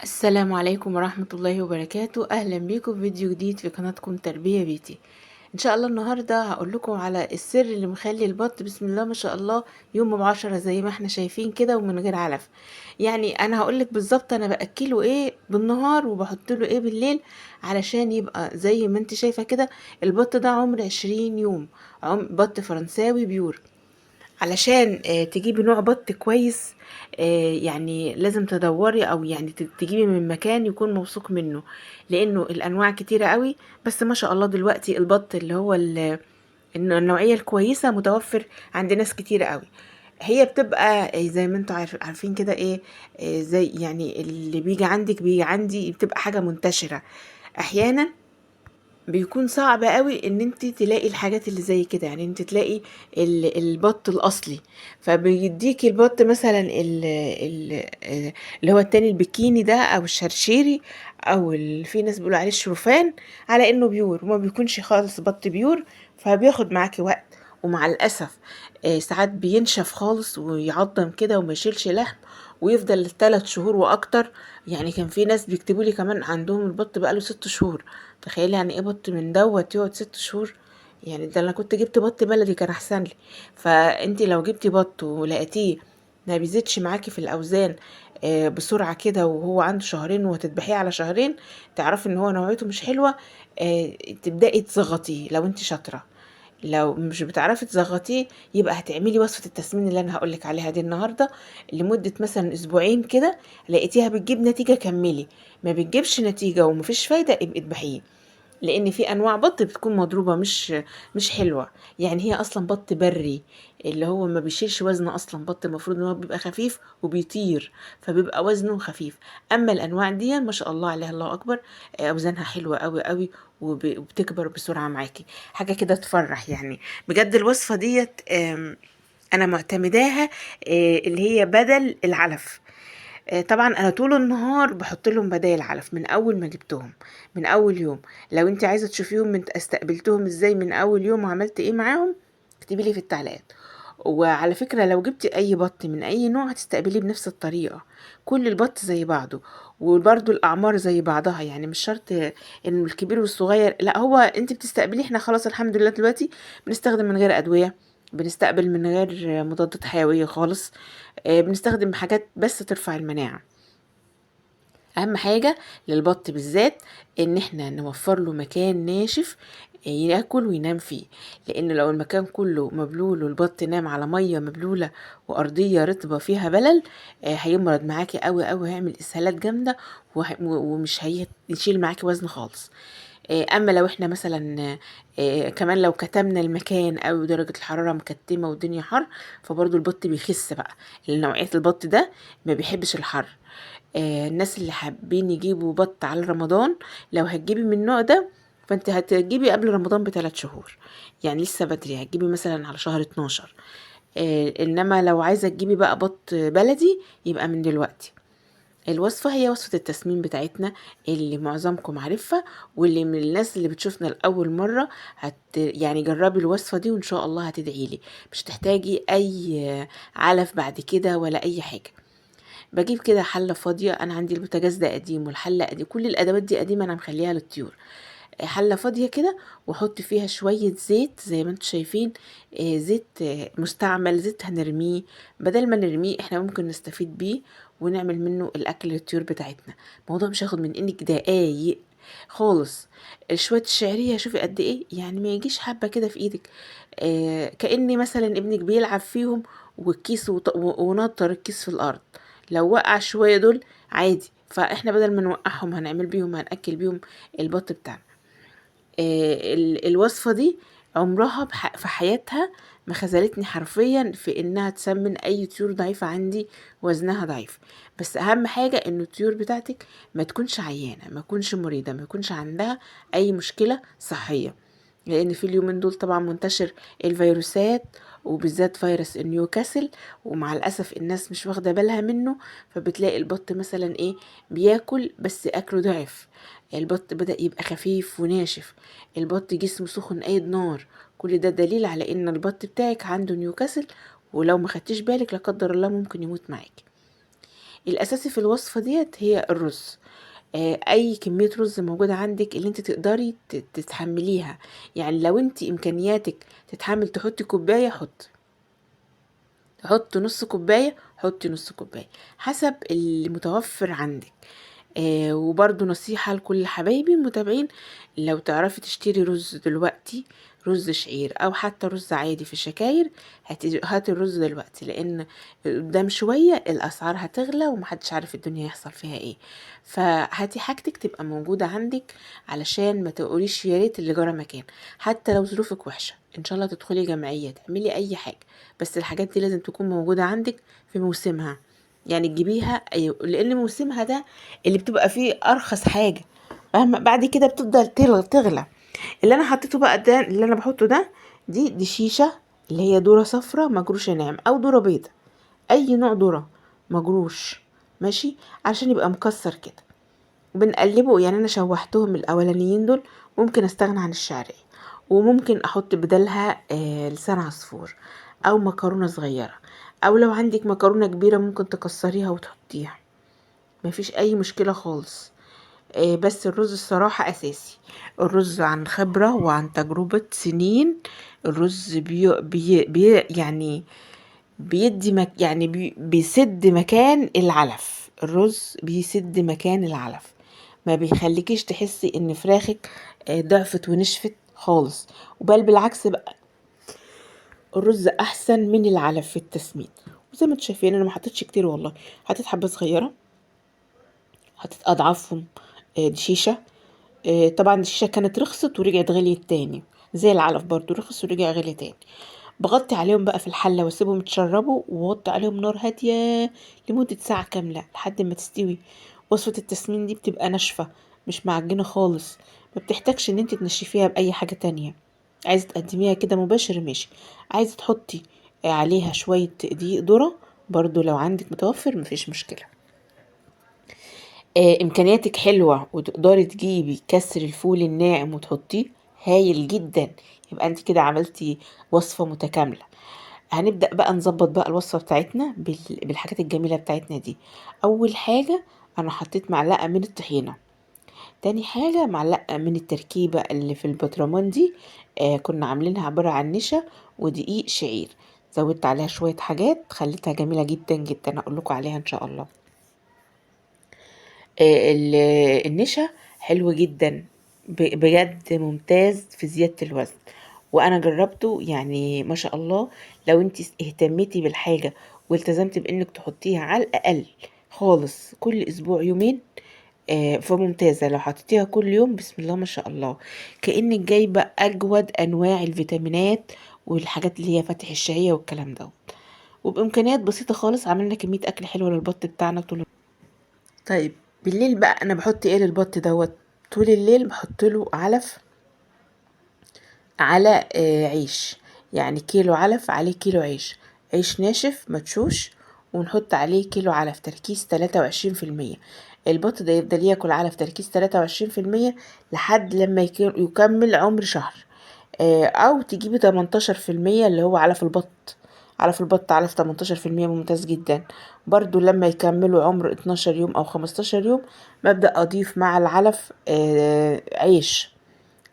السلام عليكم ورحمة الله وبركاته. أهلا بيكم في فيديو جديد في قناتكم تربية بيتي. إن شاء الله النهاردة هقول لكم على السر اللي مخلي البط بسم الله ما شاء الله يوم ب10 زي ما احنا شايفين كده ومن غير علف. يعني أنا هقولك بالظبط أنا بأكله إيه بالنهار وبحط له إيه بالليل علشان يبقى زي ما انت شايفة كده. البط ده عمر 20 يوم، بط فرنساوي بيور. علشان تجيبي نوع بط كويس، يعني لازم تدوري او يعني تجيبي من مكان يكون موثوق منه، لانه الانواع كتيرة قوي. بس ما شاء الله دلوقتي البط اللي هو النوعية الكويسة متوفر عند ناس كتيرة قوي. هي بتبقى زي ما انتوا عارفين كده ايه، زي يعني اللي بيجي عندي بتبقى حاجة منتشرة. احيانا بيكون صعب قوي ان انت تلاقي الحاجات اللي زي كده، يعني انت تلاقي البط الاصلي. فبيديك البط مثلا اللي هو التاني البكيني ده او الشرشيري، او في ناس بيقولوا عليه الشوفان، على انه بيور وما بيكونش خالص بط بيور. فبياخد معاكي وقت، ومع الاسف ساعات بينشف خالص ويعضم كده وما يشيلش لحم، ويفضل 3 شهور واكتر. يعني كان في ناس بيكتبوا لي كمان عندهم البط بقاله 6 شهور. تخيلي يعني ايه بط من دوت يقعد 6 شهور؟ يعني ده انا كنت جبت بط بلدي كان احسن لي. فانتي لو جبتي بط ولقيتيه ما بيزيدش معاكي في الاوزان بسرعة كده، وهو عنده شهرين وهتذبحيه على شهرين، تعرفي ان هو نوعيته مش حلوة. تبدأي تزغطيه لو انت شاطرة. لو مش بتعرفي تزغطيه يبقى هتعملي وصفة التسمين اللي انا هقولك عليها دي النهاردة لمدة مثلا اسبوعين كده. لقيتيها بتجيب نتيجة كملي، ما بتجيبش نتيجة ومفيش فايدة ابقي اذبحيه. لان في انواع بط بتكون مضروبه مش حلوه. يعني هي اصلا بط بري اللي هو ما بيشيلش وزن، اصلا بط المفروض ان هو بيبقى خفيف وبيطير، فبيبقى وزنه خفيف. اما الانواع دي ما شاء الله عليها الله اكبر، اوزانها حلوه قوي قوي، وبتكبر بسرعه معاكي. حاجه كده تفرح يعني. بجد الوصفه ديت انا معتمداها، اللي هي بدل العلف. طبعا انا طول النهار بحط لهم بدايل علف من اول ما جبتهم، من اول يوم. لو انت عايزه تشوفيهم من استقبلتهم ازاي من اول يوم وعملت ايه معاهم، اكتبي لي في التعليقات. وعلى فكره لو جبتي اي بط من اي نوع هتستقبليه بنفس الطريقه. كل البط زي بعضه، وبرضو الاعمار زي بعضها، يعني مش شرط انه الكبير والصغير، لا هو انت بتستقبليه. احنا خلاص الحمد لله دلوقتي بنستخدم من غير ادويه، بنستقبل من غير مضادات حيويه خالص. بنستخدم حاجات بس ترفع المناعه. اهم حاجة للبط بالذات ان احنا نوفر له مكان ناشف ياكل وينام فيه. لان لو المكان كله مبلول والبط نام على مية مبلولة وارضية رطبة فيها بلل، هيمرض معاكي قوي قوي، هيعمل اسهالات جامدة، ومش هيشيل معاكي وزن خالص. اما لو احنا مثلا كمان لو كتمنا المكان او درجة الحرارة مكتمة والدنيا حر، فبرضو البط بيخس بقى. لان نوعية البط ده ما بيحبش الحر. الناس اللي حابين يجيبوا بط على رمضان، لو هتجيبي من النوع ده فانت هتجيبي قبل رمضان ب3 شهور، يعني لسه بدري، هتجيبي مثلا على شهر 12. انما لو عايزة تجيبي بقى بط بلدي يبقى من دلوقتي. الوصفة هي وصفة التسمين بتاعتنا اللي معظمكم عارفها، واللي من الناس اللي بتشوفنا لأول مرة يعني جربي الوصفة دي وإن شاء الله هتدعيلي. مش تحتاجي أي علف بعد كده ولا أي حاجة. بجيب كده حلة فاضية، أنا عندي البوتاجاز ده قديم والحلة قديم، كل الأدوات دي قديمة أنا مخليها للطيور. حلة فاضية كده، واحط فيها شوية زيت زي ما انتم شايفين. زيت مستعمل، زيت هنرميه. بدل ما نرميه احنا ممكن نستفيد بيه ونعمل منه الاكل للطيور بتاعتنا. الموضوع مش هياخد من انك دقايق خالص. شوية الشعرية شوفي قد ايه، يعني ما يجيش حبة كده في ايدك. كأني مثلا ابنك بيلعب فيهم والكيس ونطر الكيس في الارض. لو وقع شوية دول عادي، فاحنا بدل ما نوقعهم هنعمل بيهم، هنأكل بيهم البط بتاعنا. الوصفة دي عمرها في حياتها ما خذلتني حرفيا في انها تسمن اي طيور ضعيفة عندي وزنها ضعيف. بس اهم حاجة ان الطيور بتاعتك ما تكونش عيانة، ما تكونش مريضة، ما يكونش عندها اي مشكلة صحية. لان في اليومين دول طبعا منتشر الفيروسات، وبالذات فيروس نيوكاسل، ومع الاسف الناس مش واخده بالها منه. فبتلاقي البط مثلا ايه، بياكل بس اكله ضعف، البط بدأ يبقى خفيف وناشف، البط جسمه سخن قايد نار. كل ده دليل على ان البط بتاعك عنده نيوكاسل، ولو ما خدتيش بالك لا قدر الله ممكن يموت معاك. الاساسي في الوصفة ديت هي الرز. اي كمية رز موجودة عندك اللي انت تقدري تتحمليها. يعني لو انت امكانياتك تتحمل تحطي كوباية حط نص كوباية، حطي نص كوباية حسب المتوفر عندك. وبرضو نصيحة لكل حبايبي المتابعين، لو تعرفي تشتري رز دلوقتي، رز شعير او حتى رز عادي في الشكاير، هاتي الرز دلوقتي، لان قدام شوية الاسعار هتغلى ومحدش عارف الدنيا يحصل فيها ايه. فهاتي حاجتك تبقى موجودة عندك، علشان ما تقوليش يا ريت اللي جرى مكان. حتى لو ظروفك وحشة ان شاء الله تدخلي جمعية تعملي اي حاجة، بس الحاجات دي لازم تكون موجودة عندك في موسمها. يعني تجيبيها أيوة، لان موسمها ده اللي بتبقى فيه ارخص حاجة، فاهمة؟ بعد كده بتفضل تغلى. اللي انا حطيته بقى ده، اللي انا بحطه ده، دي شيشة، اللي هي ذرة صفرا مجروشة ناعم او ذرة بيضة، اي نوع ذرة مجروش، ماشي، عشان يبقى مكسر كده. بنقلبه، يعني انا شوحتهم الاولانيين دول، ممكن استغنى عن الشعرية، وممكن احط بدلها لسان عصفور او مكرونة صغيرة، او لو عندك مكرونة كبيرة ممكن تكسريها وتحطيها، مفيش اي مشكلة خالص. بس الرز الصراحة اساسي. الرز عن خبرة وعن تجربة سنين. الرز يعني بيدي يعني بيسد مكان العلف. الرز بيسد مكان العلف، ما بيخليكيش تحسي ان فراخك ضعفت ونشفت خالص، وبل بالعكس بقى، الرز احسن من العلف في التسمين. وزي ما انتم شايفين انا ما حطيتش كتير والله، حطيت حبه صغيره، حطيت اضعافهم. دي شيشه. طبعا الشيشه كانت رخصت ورجعت غليت تاني، زي العلف برضو رخص ورجع غلي تاني. بغطي عليهم بقى في الحله واسيبهم يتشربوا، ووطي عليهم نار هاديه لمده ساعه كامله لحد ما تستوي. وصفه التسمين دي بتبقى ناشفه، مش معجنه خالص، ما بتحتاجش ان انت تنشفيها باي حاجه تانية. عايزه تقدميها كده مباشر ماشي، عايزه تحطي عليها شويه دقيق ذره برضو لو عندك متوفر مفيش مشكله. امكانياتك حلوة وتقدري تجيبي كسر الفول الناعم وتحطيه، هايل جدا. يبقى انت كده عملتي وصفة متكاملة. هنبدأ بقى نظبط بقى الوصفة بتاعتنا بالحاجات الجميلة بتاعتنا دي. اول حاجة انا حطيت معلقة من الطحينة. تاني حاجة معلقة من التركيبة اللي في البطرمان دي، كنا عاملينها عبارة عن نشا ودقيق شعير. زودت عليها شوية حاجات خليتها جميلة جدا جدا، اقول لكم عليها ان شاء الله. النشا حلو جدا، بجد ممتاز في زيادة الوزن، وانا جربته يعني ما شاء الله. لو انت اهتميتي بالحاجة والتزمتي بانك تحطيها على الاقل خالص كل اسبوع يومين، فممتازة. لو حطيتيها كل يوم بسم الله ما شاء الله، كأنك جايبة اجود انواع الفيتامينات والحاجات اللي هي فاتح الشهية والكلام ده. وبامكانيات بسيطة خالص عملنا كمية اكل حلوة للبط بتاعنا طول. طيب بالليل بقى انا بحط ايه للبط دوت؟ طول الليل بحط له علف على عيش، يعني كيلو علف عليه كيلو عيش، عيش ناشف مدشوش، ونحط عليه كيلو علف تركيز 23%. البط ده يفضل ياكل علف تركيز 23% لحد لما يكمل عمر شهر. او تجيبي 18% اللي هو علف البط. علف البط علف 18% ممتاز جدا. برضو لما يكملوا عمر 12 يوم او 15 يوم ببدأ اضيف مع العلف عيش.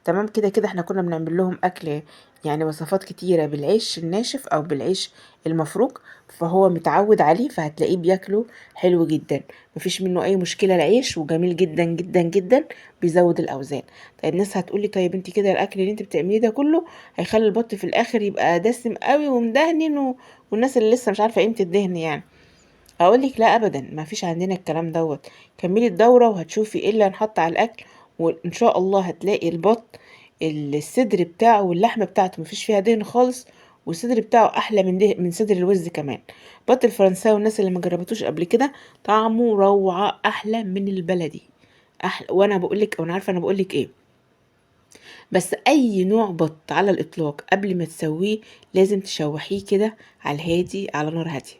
تمام كده كده احنا كنا بنعمل لهم اكل، يعني وصفات كتيرة بالعيش الناشف او بالعيش المفروك، فهو متعود عليه فهتلاقيه بياكله حلو جدا، مفيش منه اي مشكلة. العيش وجميل جدا جدا جدا، بيزود الاوزان. طيب الناس هتقولي طيب انت كده الاكل اللي انت بتعمليه ده كله هيخلي البط في الاخر يبقى دسم قوي ومدهن والناس اللي لسه مش عارفة قيمة الدهن يعني. هقولك لا ابدا، ما فيش عندنا الكلام دوت. كملي الدورة وهتشوفي ايه اللي هنحط على الاكل، وان شاء الله هتلاقي البط الصدر بتاعه واللحمة بتاعته مفيش فيها دهن خالص، والصدر بتاعه احلى من صدر الوز كمان. البط الفرنساوي والناس اللي ما جربتوش قبل كده طعمه روعة، احلى من البلدي، احلى. وانا بقولك، وانا عارفة انا بقولك ايه. بس اي نوع بط على الاطلاق قبل ما تسويه لازم تشوحيه كده على الهادي، على نار هادية.